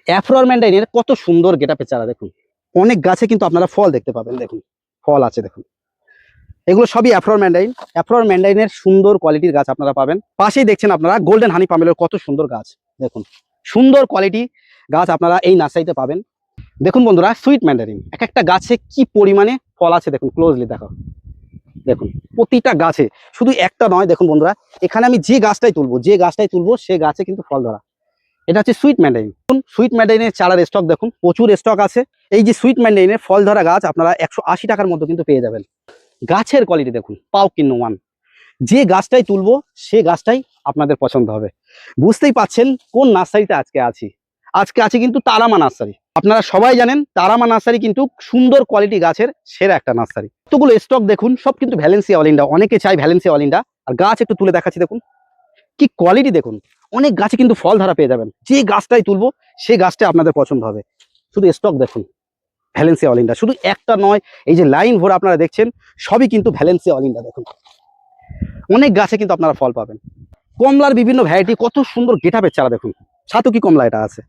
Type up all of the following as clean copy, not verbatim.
অ্যাফ্রোর ম্যান্ডারিনের কত সুন্দর গেটআপের চারা দেখুন। অনেক গাছে কিন্তু আপনারা ফল দেখতে পাবেন, দেখুন ফল আছে দেখুন। এগুলো সবই অ্যাফ্রোর ম্যান্ডারিন। অ্যাফ্রোর ম্যান্ডারিনের সুন্দর কোয়ালিটির গাছ আপনারা পাবেন। পাশেই দেখছেন আপনারা গোল্ডেন হানি পামেলের কত সুন্দর গাছ দেখুন, সুন্দর কোয়ালিটি গাছ আপনারা এই নার্সারিতে পাবেন। দেখুন বন্ধুরা, সুইট ম্যান্ডারিন এক একটা গাছে কি পরিমাণে ফল আছে দেখুন, ক্লোজলি দেখো, দেখুন প্রতিটা গাছে, শুধু একটা নয়। দেখুন বন্ধুরা, এখানে আমি যে গাছটাই তুলবো সে গাছে কিন্তু ফল ধরা। এটা হচ্ছে সুইট ম্যান্ডারিন। সুইট ম্যান্ডারিনের চারার স্টক দেখুন, প্রচুর স্টক আছে। এই যে সুইট ম্যান্ডারিনের ফল ধরা গাছ আপনারা 180 টাকার মধ্যে কিন্তু পেয়ে যাবেন। গাছের কোয়ালিটি দেখুন, পাও কিন্ন ওয়ান। যে গাছটাই তুলবো সে গাছটাই আপনাদের পছন্দ হবে। বুঝতেই পাচ্ছেন কোন নার্সারিতে আজকে আছি কিন্তু তারামা নার্সারি। আপনারা সবাই জানেন তারামা নার্সারি কিন্তু সুন্দর কোয়ালিটি গাছের সেরা একটা নার্সারি। এতগুলো স্টক দেখুন, সব কিন্তু ভ্যালেন্সিয়া অলিন্ডা। অনেকে চাই ভ্যালেন্সিয়া অলিন্ডা। আর গাছ একটু তুলে দেখাচ্ছি, দেখুন কি কোয়ালিটি দেখুন। অনেক গাছে কিন্তু ফল ধরা পেয়ে যাবেন। যে গাছটাই তুলবো সেই গাছটা আপনাদের পছন্দ হবে। শুধু স্টক দেখুন, ভ্যালেন্সিয়া অলিন্ডা শুধু একটা নয়, এই যে লাইন ভরে আপনারা দেখছেন সবই কিন্তু ভ্যালেন্সিয়া অলিন্ডা। দেখুন অনেক গাছে কিন্তু আপনারা ফল পাবেন। কমলার বিভিন্ন ভ্যারাইটি, কত সুন্দর গেটআপের চারা দেখুন। ছাতকি কমলা এটা আছে।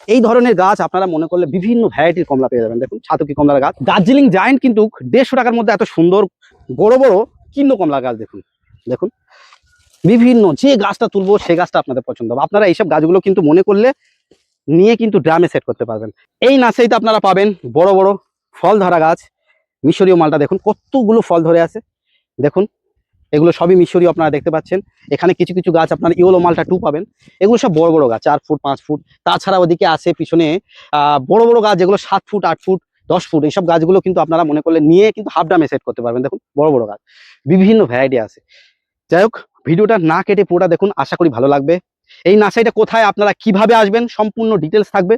এই ধরনের গাছ আপনারা মনে করলে বিভিন্ন ভ্যারাইটির কমলা পেয়ে যাবেন। দেখুন ছাতকি কমলার গাছ। দার্জিলিং জায়েন্ট কিন্তু 150 টাকার মধ্যে এত সুন্দর বড় বড় কিন্ন কমলা গাছ দেখুন। দেখুন বিভিন্ন, যে গাছটা তুলবো সেই গাছটা আপনাদের পছন্দ হবে। আপনারা এইসব গাছগুলো কিন্তু মনে করলে নিয়ে কিন্তু ড্রামে সেট করতে পারবেন। এই নার্সারিতে আপনারা পাবেন বড় বড় ফল ধরা গাছ। মিশরীয় মালটা দেখুন কতগুলো ফল ধরে আছে, দেখুন এগুলো সবই মিশরীয় আপনারা দেখতে পাচ্ছেন। এখানে কিছু কিছু গাছ আপনারা ইয়েলো মালটা 2 পাবেন। এগুলো সব বড় বড় গাছ, 4 ফুট 5 ফুট। তাছাড়া ওদিকে আছে পিছনে বড় বড় গাছ যেগুলো 7 ফুট 8 ফুট 10 ফুট। এইসব গাছগুলো কিন্তু আপনারা মনে করলে নিয়ে কিন্তু হাফ ড্রামে সেট করতে পারবেন। দেখুন বড় বড় গাছ, বিভিন্ন ভ্যারাইটি আছে। যাই হোক, ভিডিওটা না কেটে পুরোটা দেখুন, আশা করি ভালো লাগবে। এই নার্সারিটা কোথায়, আপনারা কিভাবে আসবেন, সম্পূর্ণ ডিটেলস থাকবে।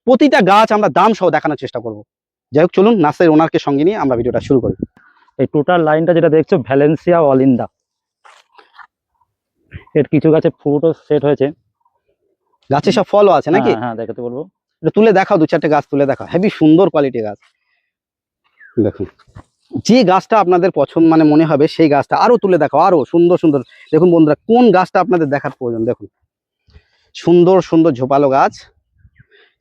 প্রতিটা গাছ আমরা দাম সহ দেখানোর চেষ্টা করব। যাই হোক, চলুন নার্সারির ওনারকে সঙ্গে নিয়ে আমরা ভিডিওটা শুরু করি। এই টোটাল লাইনটা যেটা দেখছো ভ্যালেন্সিয়া অলিন্ডা। এর কিছু গাছে ফ্রুটও সেট হয়েছে, গাছে সব ফলও আছে নাকি? হ্যাঁ দেখাতে বলবো। এটা তুলে দেখাও, 2-4টে গাছ তুলে দেখাও। হেভি সুন্দর কোয়ালিটি গাছ দেখুন। যে গাছটা আপনাদের পছন্দ মানে মনে হবে সেই গাছটা আরো তুলে দেখাও, আরো সুন্দর সুন্দর। দেখুন বন্ধুরা, কোন গাছটা আপনাদের দেখার প্রয়োজন দেখুন, সুন্দর সুন্দর ঝোপালো গাছ।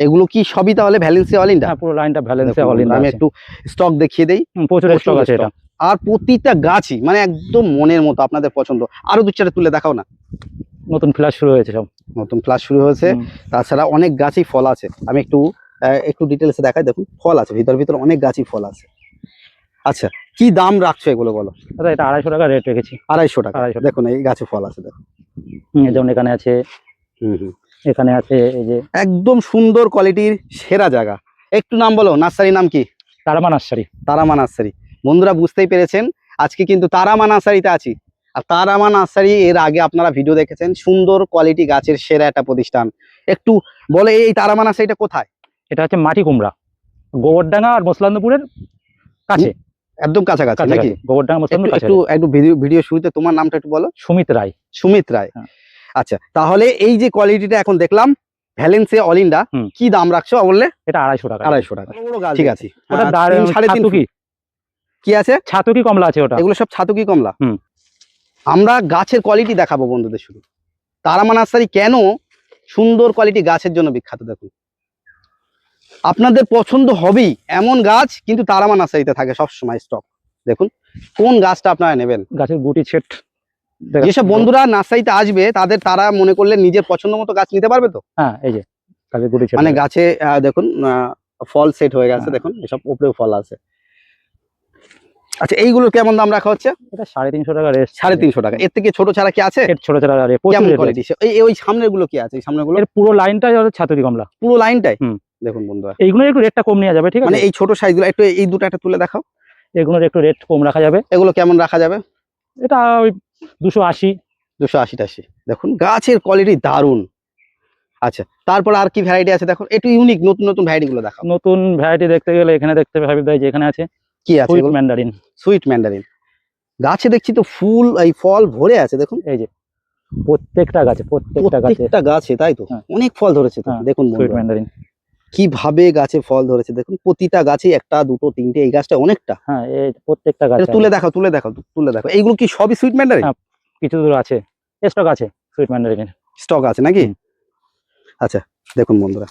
এগুলো কি সবই তাহলে ভ্যালেন্সিয়া অলিন্ডা? পুরো লাইনটা ভ্যালেন্সিয়া অলিন্ডা। আমি একটু স্টক দেখিয়ে দেই, প্রচুর স্টক আছে এটা। আর প্রতিটা গাছই মানে একদম মনের মতো, আপনাদের পছন্দ। আরো 2-4টে তুলে দেখাও না। নতুন ফ্লাস শুরু হয়েছে, সব নতুন ফ্লাস শুরু হয়েছে। তাছাড়া অনেক গাছই ফল আছে। আমি একটু ডিটেলসে দেখাই। দেখুন ফল আছে, ভিতর অনেক গাছই ফল আছে। আচ্ছা, কি দাম রাখছো এগুলো বলো? দাদা এটা 250 টাকা রেট রেখেছি। 250 টাকা। দেখুন এই গাছে ফল আছে দেখুন। যেমন এখানে আছে, এখানে আছে, এই যে একদম সুন্দর কোয়ালিটির সেরা জায়গা। একটু নাম বলো, নার্সারির নাম কি? তারামা নার্সারি। তারামা নার্সারি। বন্ধুরা বুঝতেই পেরেছেন, আজকে কিন্তু তারামা নার্সারিতে আছি। আর তারামা নার্সারি এর আগে আপনারা ভিডিও দেখেছেন, সুন্দর কোয়ালিটি গাছের সেরা একটা প্রতিষ্ঠান। একটু বলে এই তারামা নার্সারিটা কোথায়? এটা হচ্ছে মাটি কুমড়া, গোবরডাঙ্গা আর মসলান্দপুরের কাছে, একদম কাছাকাছি নাকি? গোবরডাঙ্গা মসলান্দপুর কাছে। একটু ভিডিও শুরুতে তোমার নামটা একটু বলো। সুমিত রায়। সুমিত রায়। আচ্ছা, তাহলে এই যে কোয়ালিটিটা এখন দেখলাম ভ্যালেন্সিয়া অলিন্ডা, কি দাম রাখছো বললে? এটা 250 টাকা। 250 টাকা। ঠিক আছে। ওটা 3.5 কি আছে? ছাতুকি কমলা আছে ওটা। এগুলো সব ছাতুকি কমলা। আমরা গাছের কোয়ালিটি দেখাবো বন্ধুদের শুধু। তারামা নার্সারি কেন সুন্দর কোয়ালিটি গাছের জন্য বিখ্যাত দেখুন। আপনাদের পছন্দ হবেই এমন গাছ কিন্তু তারামা নার্সারিতে থাকে সবসময় স্টক। দেখুন কোন গাছটা আপনারা নেবেন। গাছের গুটি সেট। যেসব বন্ধুরা নার্সারিতে আসবে তারা মনে করলে নিজের পছন্দ মতো গাছ নিতে পারবে তো। হ্যাঁ, এই যে গাছের গুটি সেট, মানে গাছে দেখুন ফল সেট হয়ে গেছে। দেখুন এসব উপরেও ফল আছে। আচ্ছা, এইগুলো কেমন দাম রাখা হচ্ছে? এটা 350 টাকা রেট। 350 টাকা। এর থেকে ছোট ছাড়া কি আছে? ছোট ছাড়া কেমন কোয়ালিটি? ওই সামনের গুলো কি আছে? এই সামনের গুলো পুরো লাইনটাই ছাতুকি কমলা, পুরো লাইনটাই। দেখুন বন্ধুরা, এইগুলো একটু রেটটা কম নেওয়া যাবে, ঠিক আছে? মানে এই ছোট সাইজগুলো একটু, এই দুটো একটা তুলে দেখাও। এগুলোর একটু রেট কম রাখা যাবে। এগুলো কেমন রাখা যাবে? এটা ওই 280। 280। দেখুন গাছের কোয়ালিটি দারুন। আচ্ছা, তারপর আর কি ভ্যারাইটি আছে দেখো, একটু ইউনিক নতুন নতুন ভ্যারাইটি গুলো দেখাও। নতুন ভ্যারাইটি দেখতে গেলে এখানে দেখতে পাবে, যে এখানে আছে কি আছে? Sweet Mandarin. সুইট ম্যান্ডারিন গাছে দেখছি তো ফুল, এই ফল ভরে আছে দেখুন। এই যে প্রত্যেকটা গাছে, তাই তো অনেক ফল ধরেছে তো। দেখুন সুইট ম্যান্ডারিন কিভাবে গাছে ফল ধরেছে দেখুন। প্রতিটা গাছে একটা দুটো তিনটে, এই গাছটা অনেকটা। হ্যাঁ, এই প্রত্যেকটা গাছ। তুলে দেখাও। এইগুলো কি সবই সুইট ম্যান্ডারিন? কিছু দূর আছে, স্টক আছে সুইট ম্যান্ডারিনের। স্টক আছে নাকি? আচ্ছা, দেখুন বন্ধুরা,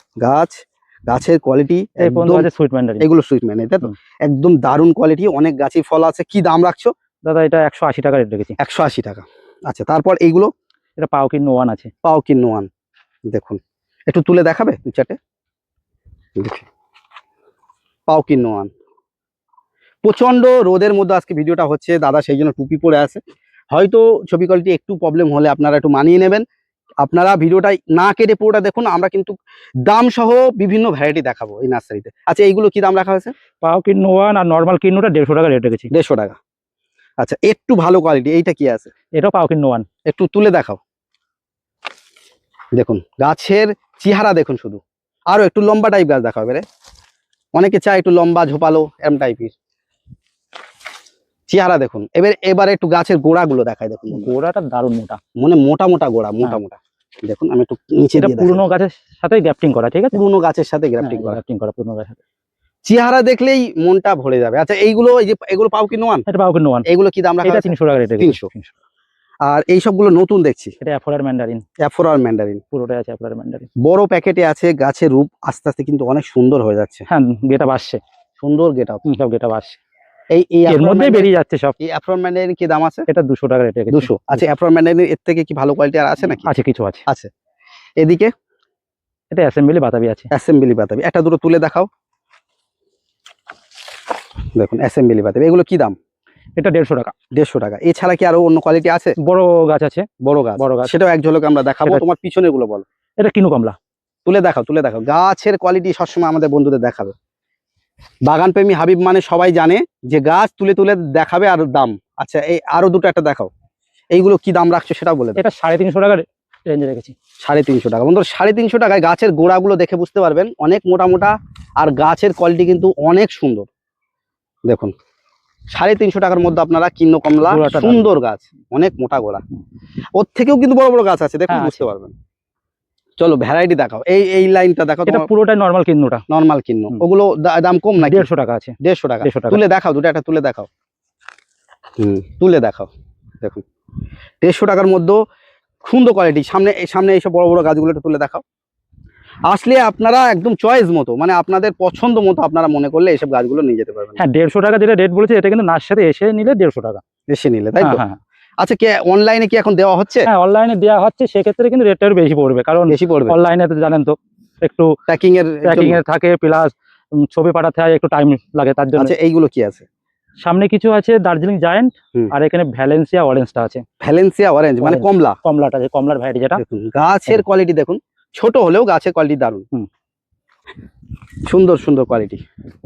গাছের কোয়ালিটি এই পর্যন্ত একদম, আছে সুইট ম্যান্ডারিন। এগুলো সুইট ম্যান, তাই তো? হুম। একদম দারুণ কোয়ালিটি, অনেক গাছেই ফল আছে। কি দাম রাখছো? দাদা এটা 180 টাকা রেট রেখেছি। 180 টাকা। আচ্ছা, তারপর এইগুলো এটা পাওকিন নোয়ান আছে। পাও কি নোয়ান, দেখুন একটু তুলে দেখাবে দু চারটে? দেখুন পাও কি নোয়ান, প্রচন্ড রোদের মধ্যে আজকে ভিডিওটা হচ্ছে, দাদা সেই জন্য টুপি পরে আছে। হয়তো ছবি কোয়ালিটি একটু প্রবলেম হলে আপনারা একটু মানিয়ে নেবেন। আপনারা ভিডিওটা না কেটে পুরোটা দেখুন, আমরা কিন্তু দাম সহ বিভিন্ন ভ্যারাইটি দেখাবো এই নার্সারিতে। আচ্ছা, এইগুলো কি দাম রাখা হয়েছে? পাওকিন নোয়ান আর নর্মাল কিন্নুটা 150 টাকা রেট রেখেছি। 150 টাকা। আচ্ছা, একটু ভালো কোয়ালিটি, এইটা কি আছে? এটাও পাওকিন নোয়ান। একটু তুলে দেখাও। দেখুন গাছের চেহারা দেখুন, শুধু আরো একটু লম্বা টাইপ গাছ দেখাও এবারে। অনেকে চায় একটু লম্বা ঝোপালো এম টাইপের চেহারা, দেখুন এবারে একটু গাছের গোড়াগুলো দেখায়। দেখুন গোড়াটা দারুণ মোটা, মানে মোটা মোটা গোড়া, মোটা মোটা। দেখুন আমি একটু নিচে এটা দিয়ে পুরনো গাছের সাথে গ্যাপটিং করা, ঠিক আছে? পুরনো গাছের সাথে গ্রাফটিং করা। গ্যাপটিং করা পুরনো গাছের সাথে। চেহারা দেখলেই মনটা ভরে যাবে। আচ্ছা, এইগুলো এই যে এগুলো পাও কি নোয়ান, এটা পাওকিন নোয়ান। এগুলো কি দাম রাখা এটা আছে? 300 টাকা রেট রেখেছি। 300। আর এই সবগুলো নতুন দেখছি, এটা অ্যাফোরার ম্যান্ডারিন, অ্যাফোরার ম্যান্ডারিন, পুরোটাই আছে অ্যাফোরার ম্যান্ডারিন। বড় প্যাকেটে আছে। গাছের রূপ আস্তে আস্তে কিন্তু অনেক সুন্দর হয়ে যাচ্ছে, হ্যাঁ গেটা আসছে, সুন্দর গেট আপ। সব গেটা আসছে, এই এর মধ্যেই বেরিয়ে যাচ্ছে সব। এই অ্যাফোরার ম্যান্ডারিন কি দাম আছে? এটা 200 টাকা রেট রেখেছি। 200। আচ্ছা, অ্যাফোরার ম্যান্ডারিন এর থেকে কি ভালো কোয়ালিটি আর আছে নাকি? আছে, কিছু আছে। আছে। এদিকে এটা অ্যাসেম্বলি বাতাবি আছে। অ্যাসেম্বলি বাতাবি, একটা দুটো তুলে দেখাও। দেখুন অ্যাসেম্বলি বাতাবি, এগুলো কি দাম? এটা 150 টাকা। 150 টাকা। এছাড়া কি আরো অন্য কোয়ালিটি আছে? বড় গাছ আছে, বড় গাছ, বড় গাছ। সেটাও এক ঝলকে আমরা দেখাবো। সেটা- তোমার পিছনের গুলো বলো, এটা কিনু কমলা। তুলে দেখাও, তুলে দেখাও। গাছের কোয়ালিটি সবসময় আমাদের বন্ধুদের দেখাবে। বাগান প্রেমী হাবিব মানে সবাই জানে যে গাছ তুলে তুলে দেখাবে আর দাম। আচ্ছা, এই আরো দুটো একটা দেখাও। এইগুলো কি দাম রাখছো সেটাও বলে দাও। এটা 350 টাকা রেঞ্জে রেখেছি। 350 টাকা। বন্ধুরা 350 টাকায় গাছের গোড়াগুলো দেখে বুঝতে পারবেন, অনেক মোটা মোটা, আর গাছের কোয়ালিটি কিন্তু অনেক সুন্দর। দেখুন 350 টাকার মধ্যে আপনারা কিন্ন কমলা, গোড়াটা সুন্দর গাছ, অনেক মোটা গোড়া। ওর থেকেও কিন্তু বড় বড় গাছ আছে, দেখুন হ্যাঁ, বুঝতে পারবেন। চলো ভ্যারাইটি দেখাও, এই লাইনটা দেখাও। এটা পুরোটাই নর্মাল কিন্নুটা। নর্মাল কিন্ন, হুম। ওগুলো দাম কম নাকি? 150 টাকা আছে। 150 টাকা। 150 টাকা। তুলে দেখাও, দুটো একটা তুলে দেখাও। তুলে দেখাও। দেখুন 150 টাকার মধ্যে সুন্দর কোয়ালিটি। সামনে এইসব বড় বড় গাছগুলো একটু তুলে দেখাও। আসলে আপনারা একদম চয়েস মতো, মানে আপনাদের পছন্দ মতো আপনারা মনে করলে এইসব গাছগুলো নিয়ে যেতে পারবেন। হ্যাঁ 150 টাকা যেটা রেট বলেছে, এটা কিন্তু নার্সারি এসে নিলে 150 টাকা। এসে নিলে, তাই তো? হ্যাঁ হ্যাঁ আচ্ছা, কে অনলাইনে কি এখন দেওয়া হচ্ছে? হ্যাঁ, অনলাইনে দেওয়া হচ্ছে, সেক্ষেত্রে কিন্তু রেটটা বেশি পড়বে, কারণ বেশি পড়বে, অনলাইনে তো জানেন তো একটু প্যাকিং এর প্যাকিং এর থাকে, প্লাস ছবি পাঠাতে হয়, একটু টাইম লাগে তার জন্য। আচ্ছা, এইগুলো কি আছে? সামনে কিছু আছে দার্জিলিং জায়ান্ট, হুম। আর এখানে ভ্যালেন্সিয়া অরেঞ্জটা আছে। ভ্যালেন্সিয়া অরেঞ্জ মানে Orange। কমলা। কমলাটা আছে, কমলার ভ্যারাইটি যেটা। দেখুন গাছের কোয়ালিটি দেখুন, ছোট হলেও গাছের কোয়ালিটি দারুণ। হুম। সুন্দর সুন্দর কোয়ালিটি,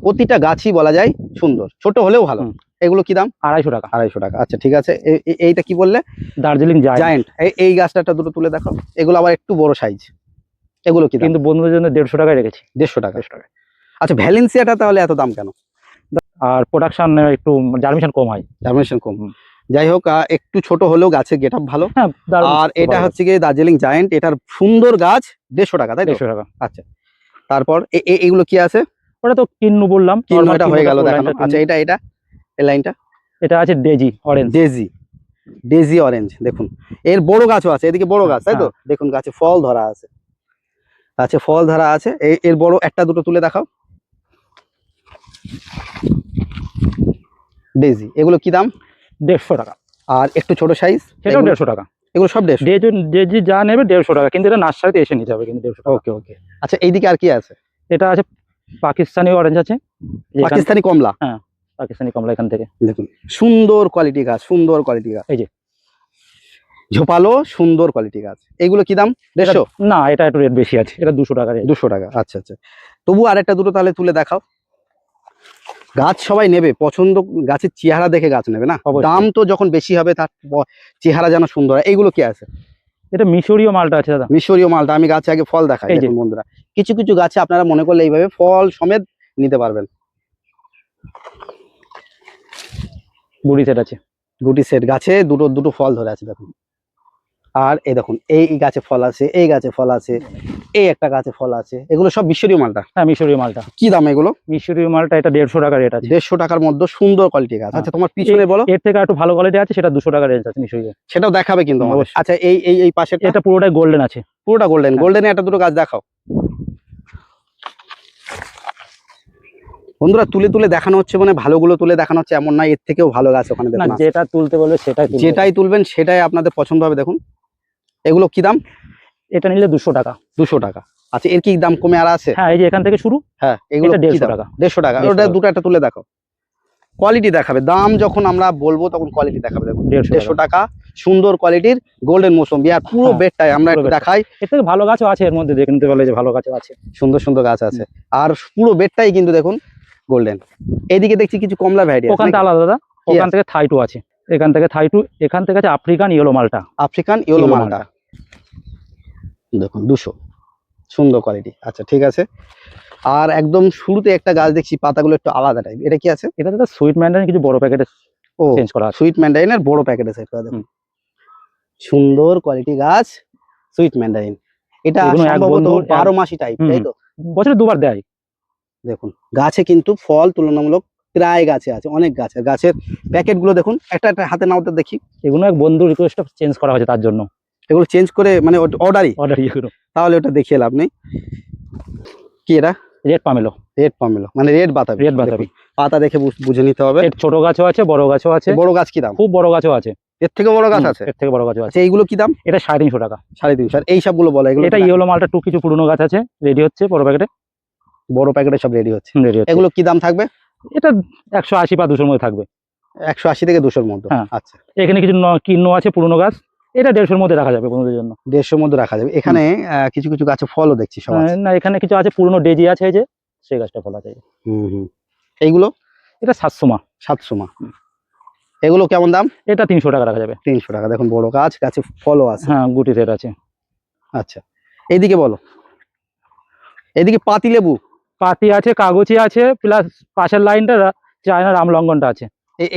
প্রতিটা গাছই বলা যায় সুন্দর, ছোট হলেও ভালো। হুম। এগুলো কি দাম? 250 টাকা। 250 টাকা। আচ্ছা ঠিক আছে। এইটা কি বললে? Darjeeling giant, giant. এই গাছটা একটা দুটো তুলে দেখাও। এগুলো আবার একটু বড় সাইজ। এগুলো কি দাম? কিন্তু বন্ধুদের জন্য 150 টাকায় রেখেছি। 150 টাকা। 150 টাকা। আচ্ছা, ভ্যালেন্সিয়াটা তাহলে এত দাম কেন? আর প্রোডাকশন একটু জার্মিনেশন কম হয়। জার্মিনেশন কম। হুম। যাই হোক, একটু ছোট হলেও গাছের গেট আপ ভালো। হ্যাঁ দারুণ, আর এটা ভালো। হচ্ছে গিয়ে দার্জিলিং জায়ান্ট, এটার সুন্দর গাছ 150 টাকা, তাই তো? 150 টাকা। আচ্ছা, তারপর এগুলো কি আছে? ওটা তো কিন্নু বললাম, কিন্ন, normal এটা হয়ে কিন্নুটা, গেল ওই দেখানো। লাইনটা আচ্ছা, কিন্নু। এটা এই লাইনটা এটা আছে ডেজি অরেঞ্জ। Daisy orange. দেখুন এর বড় গাছও আছে, এদিকে বড় গাছ, তাই তো? দেখুন গাছে ফল ধরা আছে, গাছে ফল ধরা আছে। এর বড় একটা দুটো তুলে দেখাও। ডেজি, এগুলো কি দাম? 150 টাকা। আর একটু ছোট সাইজ, সেটাও 150 টাকা। এগুলো সব 150। ডেজি যা নেবে 150 টাকা, কিন্তু এটা নার্সারিতে এসে নিতে হবে কিন্তু 150 টাকা। ওকে ওকে। আচ্ছা, এইদিকে আর কি আছে? এটা আছে পাকিস্তানি অরেঞ্জ আছে, পাকিস্তানি কমলা। পাকিস্তানি কমলা এখান থেকে। দেখুন সুন্দর কোয়ালিটি গাছ, সুন্দর কোয়ালিটি গাছ, এই যে ঝোপালো সুন্দর কোয়ালিটি গাছ। এগুলো কি দাম? 150? না, এটা একটু রেট বেশি আছে, এটা 200 টাকা রেট। 200 টাকা। আচ্ছা আচ্ছা, তবু আরেকটা দুটো তাহলে তুলে দেখাও। গাছ সবাই নেবে, পছন্দ গাছের চেহারা দেখে গাছ নেবে না? অবশ্যই। দাম তো যখন বেশি হবে তার চেহারা যেন সুন্দর হয়। এইগুলো কি আছে? এটা মিশরীয় মালটা আছে দাদা। মিশরীয় মালটা। আমি গাছে আগে ফল দেখাই। এই যে। দেখুন বন্ধুরা, কিছু কিছু গাছে আপনারা মনে করলে এইভাবে ফল সমেত নিতে পারবেন। গুড়ি সেট আছে। গুটি সেট, গাছে দুটো দুটো ফল ধরে আছে দেখুন। আর এই দেখুন এই গাছে ফল আছে, এই গাছে ফল আছে, এই একটা গাছে ফল আছে। এগুলো সব মিশরীয় মালটা। হ্যাঁ মিশরীয় মালটা। কি দাম এগুলো? মিশরীয় মালটা এটা 150 টাকা রেট আছে। 150 টাকার মধ্যে সুন্দর কোয়ালিটি গাছ। আচ্ছা, তোমার পিছনে বলো। এর থেকে একটু ভালো কোয়ালিটি আছে, সেটা 200 টাকা রেঞ্জ আছে মিশরীয়। সেটাও দেখাবে কিন্তু আমাদের। অবশ্যই। আচ্ছা, এই পাশের এটা পুরোটাই গোল্ডেন আছে। পুরোটা গোল্ডেন। গোল্ডেনে একটা দুটো গাছ দেখাও। বন্ধুরা তুলে তুলে দেখানো হচ্ছে, মানে ভালোগুলো তুলে দেখানো হচ্ছে এমন না, এর থেকেও ভালো গাছ ওখানে না, দেখুন আছে। যেটা তুলতে বলবে সেটাই তুলবো। যেটাই তুলবেন সেটাই আপনাদের পছন্দ হবে। দেখুন এগুলো কি দাম? এটা নিলে 200 টাকা। 200 টাকা। আচ্ছা, এর কি দাম কমে আর আছে? হ্যাঁ, এই যে এখান থেকে শুরু। হ্যাঁ, এগুলো এটা কি 150 দাম? টাকা। 150 টাকা। 150 ওটা টাকা। দুটো একটা তুলে দেখো, কোয়ালিটি দেখাবে। দাম যখন আমরা বলবো তখন কোয়ালিটি দেখাবে। দেখুন 150 টাকা, সুন্দর কোয়ালিটির গোল্ডেন মৌসুমবি। আর পুরো হ্যাঁ, বেডটাই আমরা পুরো একটু বেডটা। দেখাই। এর থেকে ভালো গাছও আছে এর মধ্যে, দেখে নিতে পারলে যে ভালো গাছও আছে। সুন্দর সুন্দর গাছ আছে, আর পুরো বেডটাই কিন্তু দেখুন গোল্ডেন। এইদিকে দেখছি কিছু কমলা ভ্যারাইটি আছে ওখানটা নাকি? আলাদা দাদা, কি ওখান আছে? থেকে থাই টু আছে, এখান থেকে থাই টু, এখান থেকে আছে আফ্রিকান ইয়েলো মালটা। আফ্রিকান ইয়েলো ইয়েলো মালটা দেখুন 200, সুন্দর কোয়ালিটি। আচ্ছা ঠিক আছে। আর একদম শুরুতে একটা গাছ দেখছি, পাতাগুলো একটু আলাদা টাইপ, এটা কি আছে? এটা দাদা সুইট ম্যান্ডারিন, কিছু বড় প্যাকেটে ও, চেঞ্জ করা আছে। সুইট ম্যান্ডারিনের বড় প্যাকেটে সেট করা। দেখুন সুন্দর কোয়ালিটি গাছ, সুইট ম্যান্ডারিন। এটা এগুলো এক সম্ভবত বন্ধুর 12 মাসি টাইপ, তাই তো? বছরে 2বার দেয়। দেখুন গাছে কিন্তু ফল তুলনামূলক প্রায় গাছে আছে, অনেক গাছে। গাছের প্যাকেট গুলো দেখুন, একটা একটা হাতে নাওতে দেখি। এগুলো এক বন্ধু রিকোয়েস্ট চেঞ্জ করা হয়েছে, তার জন্য এগুলো চেঞ্জ করে মানে অর্ডারই? অর্ডার এগুলো। তাহলে ওটা দেখিয়ে লাভ নেই। কি এটা? রেড পামেলো। রেড পামেলো মানে রেড বাতাবি। রেড বাতাবি। পাতা দেখে বুঝে নিতে হবে। এর ছোট গাছও আছে, বড় গাছও আছে। বড় গাছ কি দাম? খুব বড় গাছও আছে। এর থেকে বড় গাছ আছে? এর থেকে বড় গাছও আছে। আচ্ছা, এইগুলো কি দাম? এটা 350 টাকা। 350। আর এই সবগুলো বলো, এগুলো এটা ইয়েলো মালটা টু, কিছু পুরনো গাছ আছে, রেডি হচ্ছে বড় প্যাকেটে। বড় প্যাকেটে সব রেডি হচ্ছে। রেডি হচ্ছে। এগুলো কি দাম থাকবে? এটা 180 বা 200 মধ্যে থাকবে। 180 থেকে 200 মধ্যে। হ্যাঁ। আচ্ছা, এখানে কিছু কিন্ন আছে পুরনো গাছ, এটা 150 মধ্যে রাখা যাবে বন্ধুদের জন্য। 150 মধ্যে রাখা যাবে। এখানে কিছু কিছু গাছে ফলও দেখছি সব আছে। না, এখানে কিছু আছে পুরনো ডেজি আছে, এই যে সেই গাছটা ফল আছে। এইগুলো? এটা 700 মা। 700 মা। এগুলো কেমন দাম? এটা 300 টাকা রাখা যাবে। 300 টাকা। দেখুন বড় গাছ, গাছে ফলও আছে। হ্যাঁ, গুটি সেট আছে। আচ্ছা, এইদিকে বলো। এদিকে পাতি লেবু? পাতি আছে, কাগজি আছে, প্লাস পাশের লাইনটা চায়না রামলঙ্গনটা আছে।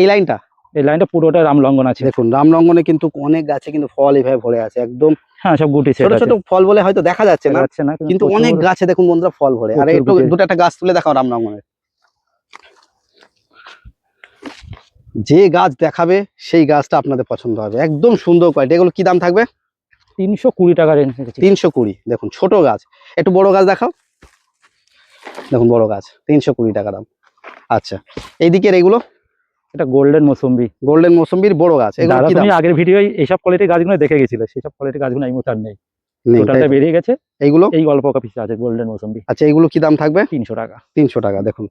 এই লাইনটা? এই লাইনটা পুরোটা রামলঙ্গন আছে। দেখুন রামলঙ্গনে কিন্তু অনেক গাছে কিন্তু ফল এইভাবে ভরে আছে একদম। হ্যাঁ, সব গুটি সেট ছোট আছে। ছোট ফল বলে হয়তো দেখা যাচ্ছে না, কিন্তু অনেক গাছে দেখুন বন্ধুরা ফল ভরে। আর একটু দুটো একটা গাছ তুলে দেখাও রামলঙ্গনের। যে গাছ দেখাবে সেই গাছটা আপনাদের পছন্দ হবে, একদম সুন্দর কোয়ালিটি। এগুলো কি দাম থাকবে? 320 টাকা রেঞ্জ। 320। দেখুন ছোট গাছ, একটু বড় গাছ দেখাও। দেখুন বড় গাছ 320 টাকা দাম। আচ্ছা, এইদিকের এগুলো? এটা গোল্ডেন মৌসুম্বি। গোল্ডেন মৌসুম্বির বড় গাছ। এগুলো দাদা কি দাম? তুমি আগের ভিডিও এইসব কোয়ালিটির গাছগুলো দেখে গেছিলে, সেই সব কোয়ালিটির গাছগুলো এই মুহূর্তে আর নেই, নেই, টোটালটা তাই তো? বেরিয়ে গেছে। এইগুলো? এই অল্প পিস আছে গোল্ডেন মৌসুম্বি। আচ্ছা, এইগুলো কি দাম থাকবে? 300 টাকা। 300 টাকা। দেখুন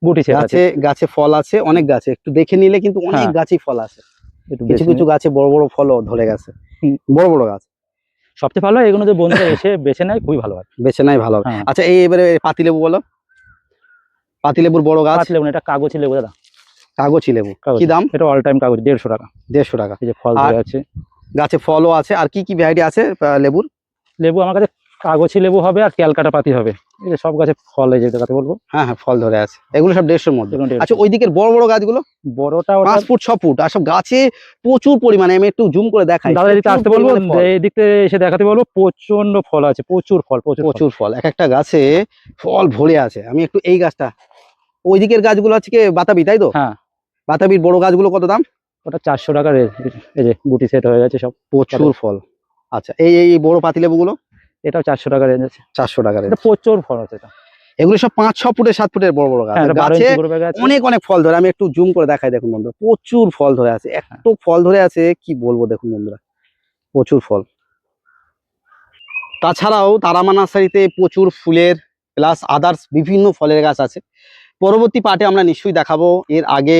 গুটি সেট আছে। গাছে গাছে ফল আছে, অনেক গাছে একটু দেখে নিলে কিন্তু অনেক হ্যাঁ। গাছেই ফল আছে। একটু কিছু বেছে কিছু গাছে বড় বড় ফলও ধরে গেছে, বড় বড় গাছ। সবচেয়ে ভালো হয় এগুলো যে বন্ধুরা এসে বেছে নেয়, খুবই ভালো হয়। বেছে নাই ভালো হবে। হ্যাঁ। আচ্ছা, এবারে পাতিলেবু বলো। পাতিলেবুর বড় গাছ? পাতি লেবু না, এটা কাগজি লেবু দাদা। কাগজি লেবু কাগজি। কি দাম? এটা অল টাইম কাগজ, 150 টাকা। 150 টাকা। এই যে ফল ধরে আছে, গাছে ফলও আছে। আর কি কি ভ্যারাইটি আছে লেবুর? লেবু আমার কাছে কাগজি লেবু হবে আর ক্যালকাটা পাতি হবে। এই যে সব গাছে ফল, এই যে দেখাতে বলবো। হ্যাঁ হ্যাঁ, ফল ধরে আছে। এগুলো সব 150-র মধ্যে। এগুলো 150। আচ্ছা, ওই দিকের বড় বড় গাছগুলো? বড়টা ওটা 5 ফুট 6 ফুট, আর সব গাছে প্রচুর পরিমাণে। আমি একটু জুম করে দেখাই। দাদা এদিকে আসতে বলবো, প্রচুর পরিমাণে ফল। এই দিকতে এসে দেখাতে বলবো। প্রচন্ড ফল আছে, প্রচুর ফল, প্রচুর ফল। প্রচুর ফল, এক একটা গাছে ফল ভরে আছে। আমি একটু এই গাছটা, ওই দিকের গাছগুলো হচ্ছে কি বাতাবি, তাই তো? হ্যাঁ। বাতাবির বড় গাছগুলো কত দাম? ওটা 400 টাকা রেঞ্জ। এই যে গুটি সেট হয়ে গেছে সব, প্রচুর ফল। আচ্ছা, এই এই বড় পাতিলেবুগুলো? এটাও 400 টাকা রেঞ্জ আছে। 400 টাকা। এটা প্রচুর ফল আছে এটা। এগুলো সব 5-6 ফুটের 7 ফুটের বড় বড় গাছ। হ্যাঁ, এটা 12 গাছে ইঞ্চি করে ব্যাগ আছে। অনেক অনেক ফল ধরে। আমি একটু জুম করে দেখাই। দেখুন বন্ধুরা প্রচুর ফল ধরে আছে, এত ফল ধরে আছে কি বলবো। দেখুন বন্ধুরা প্রচুর ফল। তাছাড়াও তারামা নার্সারিতে প্রচুর ফুলের প্লাস আদার্স বিভিন্ন ফলের গাছ আছে। পরবর্তী পার্টে আমরা নিশ্চয়ই দেখাবো। এর আগে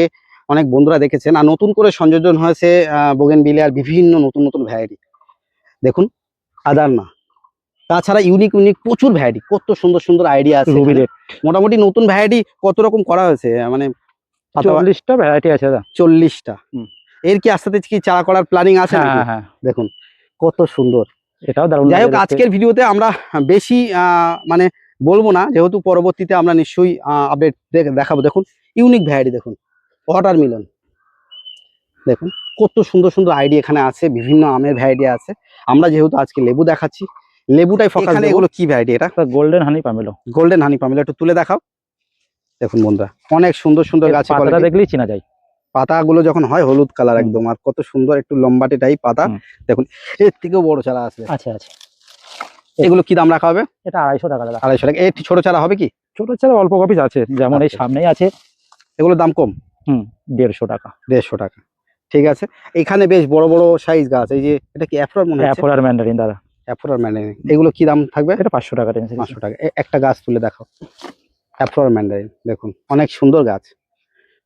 অনেক বন্ধুরা দেখেছেন, আর নতুন করে সংযোজন হয়েছে বোগেনভিলিয়ার বিভিন্ন নতুন নতুন ভ্যারাইটি। দেখুন আদারনা, তাছাড়া ইউনিক ইউনিক প্রচুর ভ্যারাইটি, কত সুন্দর সুন্দর আইডিয়া আছে রুবি এখানে। রেড। মোটামুটি নতুন ভ্যারাইটি কত রকম করা হয়েছে, মানে 40টা ভ্যারাইটি আছে দাদা। 40টা। এর কি আস্তে আস্তে কি চারা করার প্ল্যানিং আছে নাকি? হ্যাঁ হ্যাঁ। দেখুন কত সুন্দর। এটাও দারুণ। যাই হোক, আজকের ভিডিওতে আমরা বেশি মানে বলবো না, যেহেতু পরবর্তীতে আমরা নিশ্চয়ই আপডেট দেখাবো। দেখুন ইউনিক ভ্যারাইটি, দেখুন ওয়াটারমেলন। দেখুন কত সুন্দর সুন্দর আইডিয়া এখানে আছে, বিভিন্ন আমের ভ্যারাইটি আছে। আমরা যেহেতু আজকে লেবু দেখাচ্ছি, লেবুটাই ফোকাস। এগুলো কি ভ্যারাইটি? এটা গোল্ডেন হানি পামেলো। গোল্ডেন হানি পামেলো, একটু তুলে দেখাও। দেখুন বন্ধুরা অনেক সুন্দর সুন্দর গাছ। পাতাটা দেখলেই চেনা যায়। পাতাগুলো যখন হয় হলুদ কালার একদম, আর কত সুন্দর একটু লম্বাটে টাইপ পাতা। দেখুন এর থেকেও বড় চারা আসবে। আচ্ছা আচ্ছা। এগুলো কি দাম রাখা হবে? এটা 250 টাকা দাদা। 250 টাকা। এই ছোট চারা হবে কি? ছোট ছাড়া অল্প কপিস আছে, যেমন এই আচ্ছা। সামনেই আছে। এগুলোর দাম কম? 150 টাকা। 150 টাকা, ঠিক আছে। এখানে বেশ বড় বড় সাইজ গাছ, এই যে এটা কি অ্যাফ্রোর মনে হচ্ছে? অ্যাফোর ম্যান্ডারিন দাদা, অ্যাফ্রোর ম্যান্ডারিন, এগুলো কি দাম থাকবে? এটা 500 টাকা রেঞ্জ। 500 টাকা। একটা গাছ তুলে দেখাও, অ্যাফ্রোর ম্যান্ডারিন, দেখুন অনেক সুন্দর গাছ।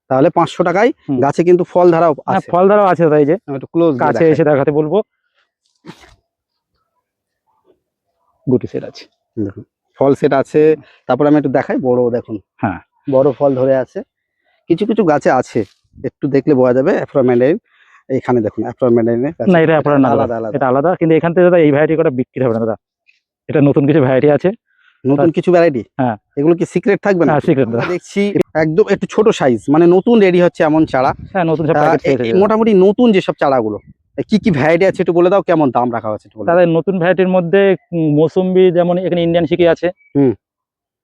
তাহলে 500 টাকায় গাছে কিন্তু ফল ধারাও হ্যাঁ, আছে। ফল ধরাও আছে দাদা, এই যে আমি একটু ক্লোজ কাছে এসে দেখাতে বলবো। গুটি সেট আছে, দেখুন ফল সেট আছে। তারপর আমি একটু দেখাই, বড় দেখুন, হ্যাঁ বড় ফল ধরে আছে। কিছু কিছু গাছে আছে, একটু দেখলে বোঝা যাবে অ্যাফ্রোর ম্যান্ডারিন। এখানে দেখুন অ্যাফ্রোর ম্যান্ডারিনের না, এটা আপনার না দাদা, আলাদা আলাদা। এটা আলাদা। কিন্তু এখান থেকে দাদা এই ভ্যারাইটি কটা বিক্রি হবে না দাদা, এটা নতুন কিছু ভ্যারাইটি আছে। নতুন কিছু ভ্যারাইটি? হ্যাঁ। এগুলো কি সিক্রেট থাকবে না? হ্যাঁ, সিক্রেট আমরা দাদা। দেখছি একদম একটু ছোট সাইজ, মানে নতুন রেডি হচ্ছে এমন চারা। হ্যাঁ, নতুন সব প্যাকেট পেয়েছে মোটামুটি নতুন যেসব চারাগুলো, কি কি ভ্যারাইটি আছে একটু বলে দাও, কেমন দাম রাখা আছে একটু বলে দাও। দাদা। নতুন ভ্যারাইটির মধ্যে মৌসুম্বি, যেমন এখানে ইন্ডিয়ান শিকি আছে। হুম।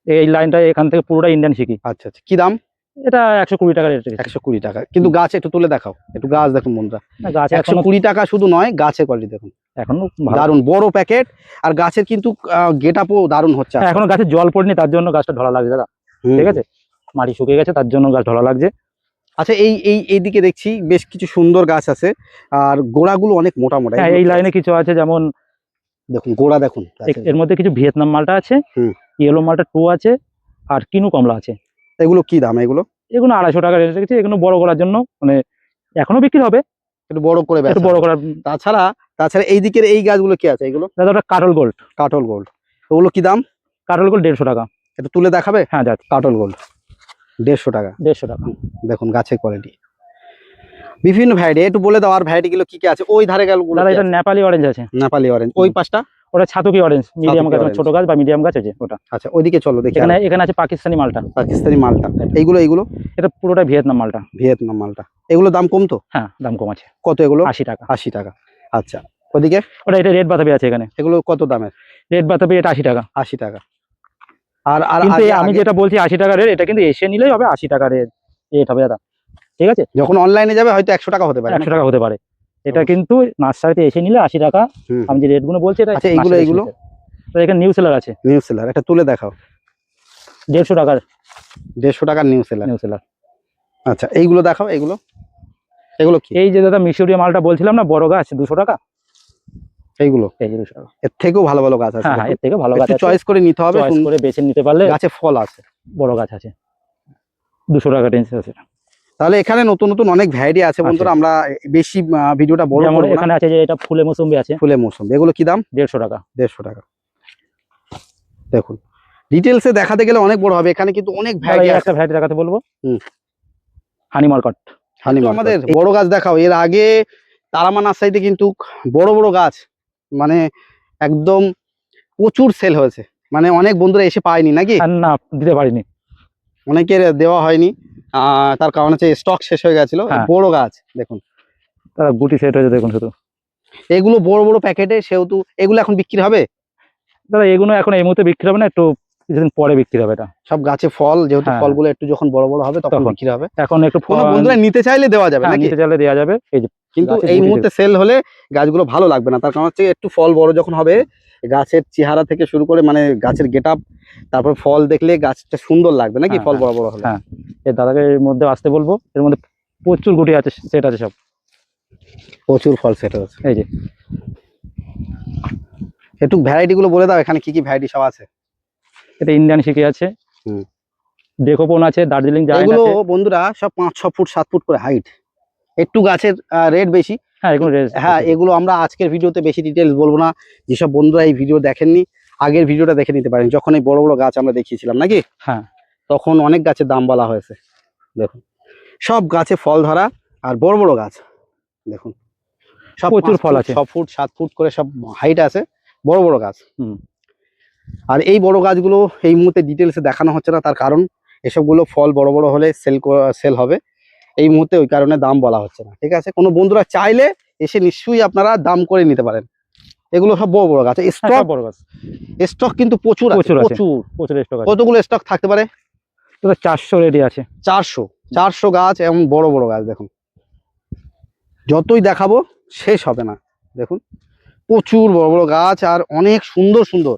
এই লাইনটা এখান থেকে পুরোটা ইন্ডিয়ান শিকি। আচ্ছা আচ্ছা, কি দাম? এটা 120 টাকা রেট। 120 টাকা, কিন্তু গাছ একটু তুলে দেখাও, একটু গাছ দেখুন বন্ধুরা। গাছ 120 টাকা শুধু নয়, গাছের কোয়ালিটি দেখুন, এখনো দারুন বড় প্যাকেট। আর গাছের কিন্তু গেট আপও দারুন হচ্ছে। এখনো গাছে জল পড়েনি, তার জন্য গাছটা ঢলা লাগছে দাদা। ঠিক আছে, মাটি শুকিয়ে গেছে, তার জন্য গাছ ঢলা লাগছে। আচ্ছা, এইদিকে দেখছি বেশ কিছু সুন্দর গাছ আছে, আর গোড়াগুলো অনেক মোটা মোটা। হ্যাঁ, এই লাইনে কিছু আছে, যেমন দেখুন গোড়া দেখুন। এর মধ্যে কিছু ভিয়েতনাম মালটা আছে, ইয়েলো মালটা 2 আছে, আর কিনু কমলা আছে। এগুলো কি দাম? এগুলো 250 টাকা রেট রেখেছি। এগুলো বড় করার জন্য, মানে এখনো বিক্রি হবে, একটু বড় করে, একটু বড় করার। তাছাড়া এই দিকের এই গাছগুলো কি আছে? এগুলো দাদা ওটা কাটল গোল্ড। কাটল গোল্ড, ওগুলো কি দাম? কাটল গোল্ড 150 টাকা। একটু তুলে দেখাবে? হ্যাঁ যাচ্ছে। কাটল গোল্ড 150 টাকা। 150 টাকা। দেখুন গাছের কোয়ালিটি, বিভিন্ন ভ্যারাইটি। একটু বলে দাও আর ভ্যারাইটি গুলো কি কি আছে। ওই ধারে গেল দাদা এটা নেপালি অরেঞ্জ আছে। নেপালি অরেঞ্জ। ওই পাশটা ওটা ছাতকি অরেঞ্জ, মিডিয়াম গাছ, ছোট গাছ বা মিডিয়াম গাছ আছে ওটা। আচ্ছা, ওইদিকে চলো দেখি। এখানে আছে পাকিস্তানি মালটা। পাকিস্তানি মালটা, এইগুলো এটা পুরোটা ভিয়েতনাম মালটা। ভিয়েতনাম মালটা। এগুলো দাম কম তো? হ্যাঁ, দাম কম আছে। কত এগুলো? 80 টাকা। 80 টাকা। আচ্ছা, ওদিকে এটা রেড বাতাবি আছে এখানে। এগুলো কত দামের? রেড বাতাবি এটা 80 টাকা। 80 টাকা। আর আর কিন্তু আমি যেটা বলছি 80 টাকা রেট, এটা কিন্তু এসে নিলেই হবে 80 টাকা রেট হবে দাদা। ঠিক আছে, যখন অনলাইনে যাবে হয়তো 100 টাকা হতে পারে, 100 টাকা হতে পারে। এটা কিন্তু নার্সারিতে এসে নিলে 80 টাকা। আমি যে রেটগুলো বলছি এটা। আচ্ছা, এইগুলো তো এখানে নিউ সেলার আছে। নিউ সেলার, এটা তুলে দেখাও। 150 টাকা। 150 টাকার নিউ সেলার। New seller. আচ্ছা, এইগুলো দেখাও। এগুলো কি? এই যে দাদা মিশরীয় মালটা বলছিলাম না, বড় গাছ 200 টাকা। এইগুলো এই যে 200 টাকা। এর থেকেও ভালো ভালো গাছ আছে। হ্যাঁ, এর থেকে ভালো গাছ আছে। চয়েস করে নিতে হবে, চয়েস করে বেছে নিতে পারলে। গাছে ফল আছে, বড় গাছ আছে। 200 টাকা রেঞ্জ আছে। তাহলে এখানে নতুন নতুন অনেক ভ্যারাইটি আছে বন্ধুরা। আমরা বেশি ভিডিওটা বড় করব না। এখানে আছে যে এটা ফুলে মৌসুম্বি আছে। ফুলে মৌসুম্বি, এগুলো কি দাম? 150 টাকা। 150 টাকা। দেখুন ডিটেইলসে দেখাতে গেলে অনেক বড় হবে, এখানে কিন্তু অনেক ভ্যারাইটি আছে। একটা ভ্যারাইটি দেখাতে বলবো। হানি মার্কেট। আমাদের বড় গাছ দেখাও। এর আগে তারামা নার্সারিতে কিন্তু বড় বড় গাছ, মানে একদম প্রচুর সেল হয়েছে, মানে অনেক বন্ধুরা এসে পায়নি নাকি? না, দিতে পারিনি, অনেকের দেওয়া হয়নি। তার কারণ হচ্ছে স্টক শেষ হয়ে গেছিল। বড় গাছ দেখুন, তারা গুটি সেট হয়েছে দেখুন শুধু। এগুলো বড় বড় প্যাকেটে, সেহেতু এগুলো এখন বিক্রি হবে? দাদা এগুলো এখন এই মুহূর্তে বিক্রি হবে না, একটু কিছুদিন পরে বিক্রি হবে। এটা সব গাছে ফল, যেহেতু ফলগুলো একটু যখন বড় বড় হবে তখন বিক্রি হবে। এখন একটু বন্ধুরা নিতে চাইলে দেওয়া যাবে নাকি? নিতে চাইলে দেওয়া যাবে। এই যে কিন্তু এই মুহূর্তে সেল হলে গাছগুলো ভালো লাগবে না, তার কারণ হচ্ছে একটু ফল বড় যখন হবে, গাছের চেহারা থেকে শুরু করে মানে গাছের গেটআপ, তারপর ফল দেখলে গাছটা সুন্দর লাগবে নাকি? ফল বড় বড় হলে। হ্যাঁ, এই দাদাকে এর মধ্যে আসতে বলবো। এর মধ্যে প্রচুর গুটি আছে, সেট আছে, সব প্রচুর ফল সেট আছে। এই যে একটু ভ্যারাইটি গুলো বলে দাও, এখানে কি কি ভ্যারাইটি সব আছে? এটা ইন্ডিয়ান শিকি আছে, ডেকোপন আছে, দার্জিলিং জায়ান্ট আছে। এগুলো বন্ধুরা সব 5-6 ফুট 7 ফুট করে হাইট, একটু গাছের রেট বেশি। হ্যাঁ, এগুলো আমরা আজকের ভিডিওতে বেশি ডিটেলস বলবো না। যেসব বন্ধুরা এই ভিডিও দেখেননি, আগের ভিডিওটা দেখে নিতে পারেন, যখন এই বড় বড় গাছ আমরা দেখিয়েছিলাম নাকি? হ্যাঁ, তখন অনেক গাছের দাম বলা হয়েছে। দেখুন সব গাছে ফল ধরা, আর বড় বড় গাছ দেখুন, সব প্রচুর ফল আছে। 6 ফুট 7 ফুট করে সব হাইট আছে, বড় বড় গাছ। আর এই বড় গাছগুলো এই মুহূর্তে ডিটেলসে দেখানো হচ্ছে না, তার কারণ এসবগুলো ফল বড় বড় হলে সেল হবে। এই মুহূর্তে ওই কারণে দাম বলা হচ্ছে না, ঠিক আছে? কোনো বন্ধুরা চাইলে এসে নিশ্চয়ই আপনারা দাম করে নিতে পারেন। এগুলো সব বড় বড় গাছ। স্টক কিন্তু প্রচুর আছে, প্রচুর স্টক আছে। কতগুলো স্টক থাকতে পারে? 400 রেডি আছে। 400 গাছ, এমন বড় বড় গাছ দেখুন, যতই দেখাবো শেষ হবে না। দেখুন প্রচুর বড় বড় গাছ, আর অনেক সুন্দর সুন্দর,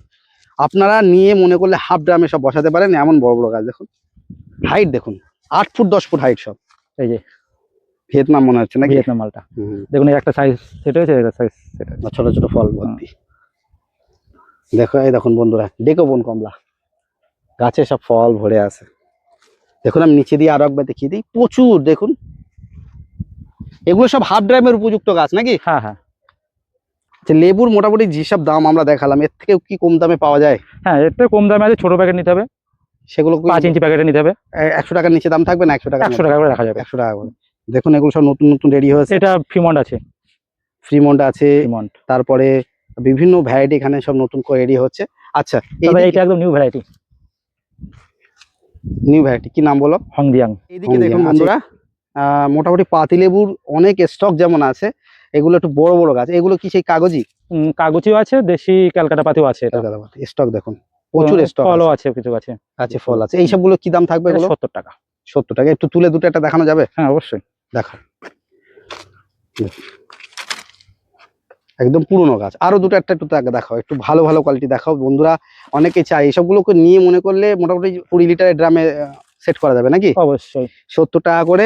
আপনারা নিয়ে মনে করলে হাফ ড্রামে সব বসাতে পারেন, এমন বড় বড় গাছ দেখুন। হাইট দেখুন 8 ফুট 10 ফুট হাইট সব। এই যে ভিয়েতনাম মনে হচ্ছে নাকি? ভিয়েতনাম মালটা হুম। দেখুন, এই একটা সাইজ সেট হয়েছে, একটা সাইজ সেট হয়েছে। আর ছোট ছোট ফল ভর্তি। দেখো এই দেখুন বন্ধুরা, ডেকোবন কমলা গাছে সব ফল ভরে আছে। দেখুন আমি নিচে দিয়ে আরো একবার দেখিয়ে দিই, প্রচুর দেখুন। এগুলো সব হাফ ড্রামের উপযুক্ত গাছ নাকি? হ্যাঁ হ্যাঁ যে লেবুর মোটামুটি যেসব দাম আমরা দেখালাম, এর থেকে কি কম দামে পাওয়া যায়? হ্যাঁ, এর থেকে কম দামে আছে, ছোট প্যাকেট নিতে হবে, সেগুলো 5 ইঞ্চি প্যাকেটে নিতে হবে। 100 টাকার নিচে দাম থাকবে না? 100 টাকা 100 টাকা করে রাখা যাবে। 100 টাকা করে। দেখুন এগুলো সব নতুন নতুন রেডি হয়েছে। এটা ফ্রিমন্ড আছে, ফ্রিমন্ড আছে, ফ্রিমন্ড। তারপরে বিভিন্ন ভ্যারাইটি এখানে সব নতুন করে রেডি হচ্ছে। আচ্ছা তবে এটা একদম নিউ ভ্যারাইটি, নিউ ভ্যারাইটি কি নাম বলো? হংদিয়াং। এইদিকে দেখুন বন্ধুরা, মোটামুটি পাতিলেবুর অনেক স্টক যেমন আছে, এগুলো একটু বড় বড় গাছ। এগুলো কি সেই কাগজি? কাগজিও আছে, দেশি ক্যালকাটা পাতিও আছে। এটা স্টক দেখুন, প্রচুর স্টক ফলও আছে, কিছু আছে। আছে, ফল আছে। এই সবগুলো কি দাম থাকবে? এগুলো 70 টাকা। 70 টাকা। একটু তুলে দুটো একটা দেখানো যাবে? হ্যাঁ অবশ্যই, দেখো একদম পুরনো গাছ। আরো দুটো একটা একটু দেখাও, একটু ভালো ভালো কোয়ালিটি দেখাও বন্ধুরা। অনেকে চাই এসবগুলোকে নিয়ে মনে করলে মোটামুটি 20 লিটারের ড্রামে সেট করা যাবে নাকি? অবশ্যই। 70 টাকা করে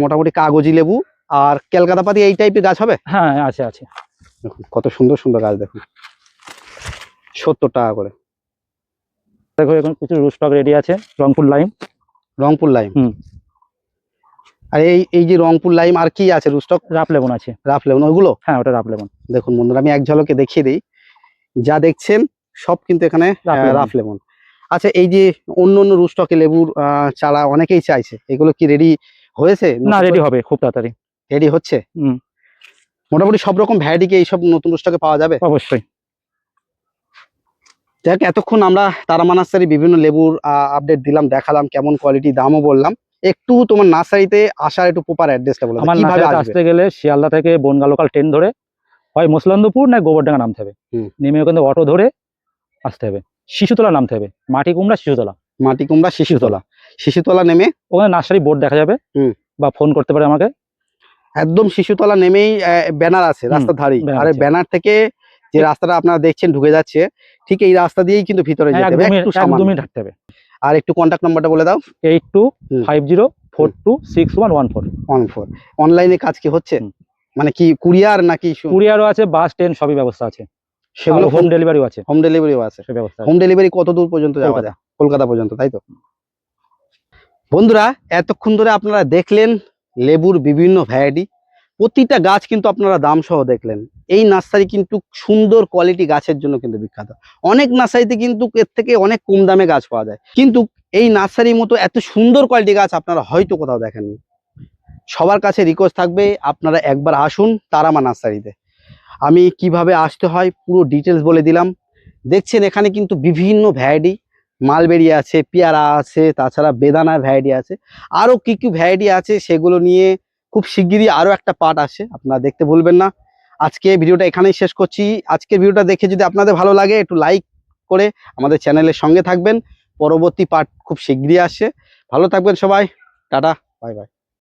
মোটামুটি কাগজি লেবু আর ক্যালকাটা পাতি এই টাইপের গাছ হবে। হ্যাঁ আছে আছে। দেখুন কত সুন্দর সুন্দর গাছ দেখুন, 70 টাকা করে। দেখো এখন কিছু রুস্টক রেডি আছে, রংপুর লাইম। রংপুর লাইম। হুম। আর এই যে রংপুর লাইম, আর কি আছে রুস্টক? রাফ লেমন আছে। রাফ লেমন ওইগুলো? হ্যাঁ ওটা রাফ লেমন। দেখুন বন্ধুরা আমি এক ঝলকে দেখিয়ে দিই, যা দেখছেন সব কিন্তু এখানে রাফ লেমন। আচ্ছা এই যে অন্য অন্য রুস্টকে লেবুর চারা অনেকেই চাইছে, এগুলো কি রেডি হয়েছে? না, রেডি হবে খুব তাড়াতাড়ি। রেডি হচ্ছে। মোটামুটি সব রকম ভ্যারাইটি কি এইসব নতুন রুস্টকে পাওয়া যাবে? অবশ্যই। যাক এতক্ষণ আমরা তারামা নার্সারি বিভিন্ন লেবুর আপডেট দিলাম, দেখালাম কেমন কোয়ালিটি, দামও বললাম। একটু তোমার নার্সারিতে আসার একটু প্রপার অ্যাড্রেসটা বলো, আমার কিভাবে নার্সারিতে আসতে গেলে শিয়ালদা থেকে বনগা লোকাল ট্রেন ধরে হয় মসলান্দপুর না গোবরডাঙ্গা নামতে হবে। নেমে ওখানে অটো ধরে আসতে হবে, শিশুতলা নামতে হবে, মাটি কুমড়া শিশুতলা। মাটি কুমড়া শিশুতলা। শিশুতলা নেমে ওখানে নার্সারি বোর্ড দেখা যাবে, বা ফোন করতে পারে আমাকে। একদম শিশুতলা নেমেই ব্যানার আছে রাস্তার ধারেই। আর ব্যানার থেকে যে রাস্তাটা আপনারা দেখছেন ঢুকে যাচ্ছে, ঠিক এই রাস্তা দিয়েই কিন্তু ভিতরে যেতে হবে, একটু সামান্য হাঁটতে হবে। আর একটু কন্টাক্ট নাম্বারটা বলে দাও। 8250426114। অনলাইনে কাজ কি হচ্ছে? মানে কি কুরিয়ার নাকি? কুরিয়ারও আছে, বাস ট্রেন সবই ব্যবস্থা আছে। সেগুলো হোম ডেলিভারিও আছে। হোম ডেলিভারিও আছে। হোম ডেলিভারি কত দূর পর্যন্ত যাওয়া যায়? কলকাতা পর্যন্ত, তাই তো? বন্ধুরা এতক্ষণ ধরে আপনারা দেখলেন লেবুর বিভিন্ন ভ্যারাইটি, প্রতিটা গাছ কিন্তু আপনারা দাম সহ দেখলেন। এই নার্সারি কিন্তু সুন্দর কোয়ালিটি গাছের জন্য কিন্তু বিখ্যাত। অনেক নার্সারিতে কিন্তু এর থেকে অনেক কম দামে গাছ পাওয়া যায়, কিন্তু এই নার্সারির মতো এত সুন্দর কোয়ালিটি গাছ আপনারা হয়তো কোথাও দেখেননি। সবার কাছে রিকোয়েস্ট থাকবে আপনারা একবার আসুন তারামা নার্সারিতে। আমি কিভাবে আসতে হয় পুরো ডিটেলস বলে দিলাম। দেখছেন এখানে কিন্তু বিভিন্ন ভ্যারাইটি মালবেরি আছে, পেয়ারা আছে, তাছাড়া বেদানার ভ্যারাইটি আছে, আরো কি কি ভ্যারাইটি আছে সেগুলো নিয়ে খুব শিগগিরই আরো একটা পার্ট আসে, আপনারা দেখতে ভুলবেন না। আজকে ভিডিওটা এখানেই শেষ করছি। আজকের ভিডিওটা দেখে যদি আপনাদের ভালো লাগে একটু লাইক করে আমাদের চ্যানেলের সঙ্গে থাকবেন। পরবর্তী পার্ট খুব শিগগিরই আসছে। ভালো থাকবেন সবাই, টাটা, বাই বাই।